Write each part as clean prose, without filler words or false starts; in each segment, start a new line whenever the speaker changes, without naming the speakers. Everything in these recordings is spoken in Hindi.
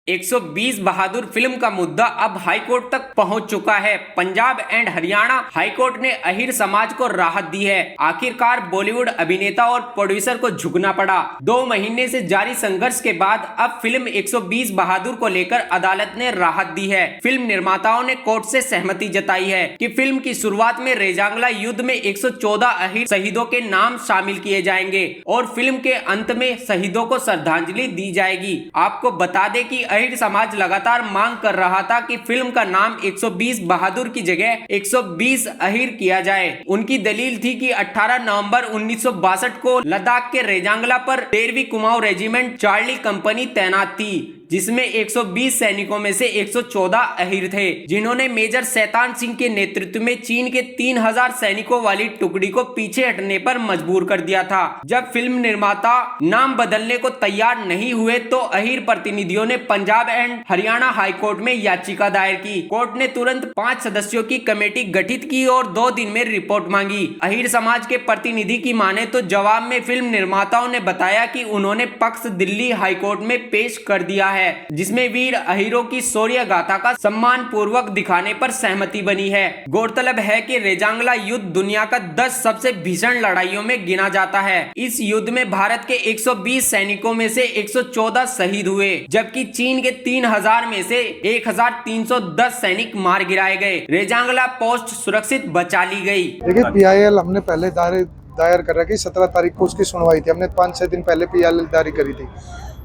120 बहादुर फिल्म का मुद्दा अब हाईकोर्ट तक पहुंच चुका है। पंजाब एंड हरियाणा हाईकोर्ट ने अहिर समाज को राहत दी है। आखिरकार बॉलीवुड अभिनेता और प्रोड्यूसर को झुकना पड़ा। 2 महीने से जारी संघर्ष के बाद अब फिल्म 120 बहादुर को लेकर अदालत ने राहत दी है। फिल्म निर्माताओं ने कोर्ट से सहमति जताई है कि फिल्म की शुरुआत में रेजांगला युद्ध में 114 अहिर शहीदों के नाम शामिल किए जाएंगे और फिल्म के अंत में शहीदों को श्रद्धांजलि दी जाएगी। आपको बता दें कि अहिर समाज लगातार मांग कर रहा था कि फिल्म का नाम 120 बहादुर की जगह 120 अहिर किया जाए। उनकी दलील थी कि 18 नवंबर 1962 को लद्दाख के रेजांगला पर 13वीं कुमाऊं रेजिमेंट चार्ली कंपनी तैनात थी, जिसमें 120 सैनिकों में से 114 अहिर थे, जिन्होंने मेजर शैतान सिंह के नेतृत्व में चीन के 3000 सैनिकों वाली टुकड़ी को पीछे हटने पर मजबूर कर दिया था। जब फिल्म निर्माता नाम बदलने को तैयार नहीं हुए तो अहिर प्रतिनिधियों ने पंजाब एंड हरियाणा हाईकोर्ट में याचिका दायर की। कोर्ट ने तुरंत 5 सदस्यों की कमेटी गठित की और 2 दिन में रिपोर्ट मांगी। अहिर समाज के प्रतिनिधि की माने तो जवाब में फिल्म निर्माताओं ने बताया कि उन्होंने पक्ष दिल्ली हाईकोर्ट में पेश कर दिया है, जिसमें वीर अहिरों की शौर्य गाथा का सम्मान पूर्वक दिखाने पर सहमति बनी है। गौरतलब है कि रेजांगला युद्ध दुनिया का 10 सबसे भीषण लड़ाइयों में गिना जाता है। इस युद्ध में भारत के 120 सैनिकों में से 114 शहीद हुए, जबकि चीन के 3000 में से 1310 सैनिक मार गिराए गए। रेजांगला पोस्ट सुरक्षित बचा ली गई।
देखिए, PIL हमने पहले दायर कर रखी। 17 तारीख को उसकी सुनवाई थी। हमने 5-6 दिन पहले PIL दायर करी थी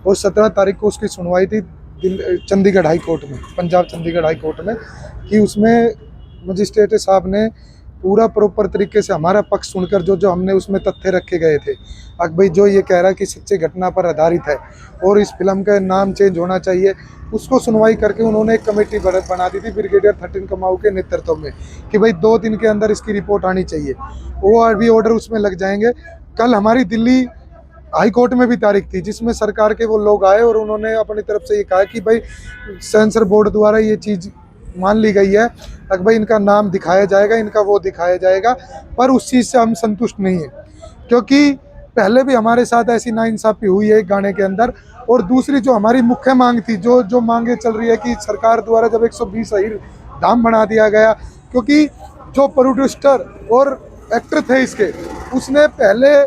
और 17 तारीख को उसकी सुनवाई थी चंडीगढ़ हाई कोर्ट में, पंजाब चंडीगढ़ हाई कोर्ट में, कि उसमें मजिस्ट्रेट साहब ने पूरा प्रॉपर तरीके से हमारा पक्ष सुनकर जो हमने उसमें तथ्य रखे गए थे, अब भाई जो ये कह रहा है कि सच्ची घटना पर आधारित है और इस फिल्म का नाम चेंज होना चाहिए, उसको सुनवाई करके उन्होंने एक कमेटी बना दी थी ब्रिगेडियर 13 कुमाऊं के नेतृत्व में कि भाई 2 दिन के अंदर इसकी रिपोर्ट आनी चाहिए। वो अभी ऑर्डर उसमें लग जाएंगे। कल हमारी दिल्ली हाई कोर्ट में भी तारीख थी, जिसमें सरकार के वो लोग आए और उन्होंने अपनी तरफ से ये कहा कि भाई सेंसर बोर्ड द्वारा ये चीज़ मान ली गई है, अगर भाई इनका नाम दिखाया जाएगा, इनका वो दिखाया जाएगा, पर उस चीज़ से हम संतुष्ट नहीं है, क्योंकि पहले भी हमारे साथ ऐसी नाइंसाफ़ी हुई है गाने के अंदर। और दूसरी जो हमारी मुख्य मांग थी, जो मांगे चल रही है कि सरकार द्वारा जब 120 अहिर धाम बना दिया गया, क्योंकि जो प्रोड्यूसर और एक्टर थे इसके, उसने पहले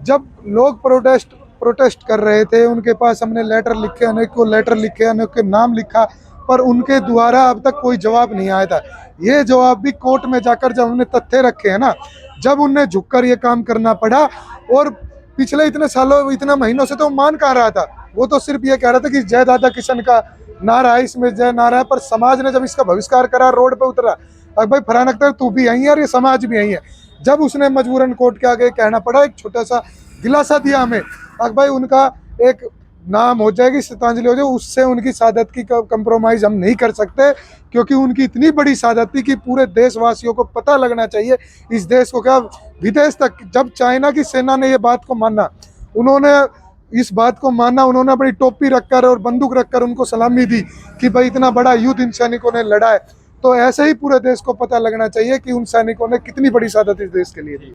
जब लोग प्रोटेस्ट कर रहे थे, उनके पास हमने लेटर लिखे, अनेकों लेटर लिखे, अनेकों नाम लिखा, पर उनके द्वारा अब तक कोई जवाब नहीं आया था। ये जवाब भी कोर्ट में जाकर जब हमने तथ्य रखे हैं ना, जब उन्हें झुककर ये काम करना पड़ा। और पिछले इतने सालों, इतने महीनों से तो मान कह रहा था, वो तो सिर्फ ये कह रहा था कि जय दादा किशन का नारा है, इसमें जय नारा है, पर समाज ने जब इसका बहिष्कार करा, रोड पे उतरा, अब भाई फरहान अख्तर तू भी यहीं है और ये समाज भी यहीं है। जब उसने मजबूरन कोर्ट के आगे कहना पड़ा, एक छोटा सा दिलासा दिया हमें, अब भाई उनका एक नाम हो जाएगी, श्रद्धांजलि हो जाएगी, उससे उनकी शहादत की कंप्रोमाइज़ हम नहीं कर सकते, क्योंकि उनकी इतनी बड़ी शहादत थी कि पूरे देशवासियों को पता लगना चाहिए, इस देश को क्या विदेश तक। जब चाइना की सेना ने ये बात को माना, उन्होंने इस बात को माना, उन्होंने अपनी टोपी रखकर और बंदूक रखकर उनको सलामी दी कि भाई इतना बड़ा युद्ध इन सैनिकों ने लड़ा है, तो ऐसे ही पूरे देश को पता लगना चाहिए कि उन सैनिकों ने कितनी बड़ी शहादत इस देश के लिए दी।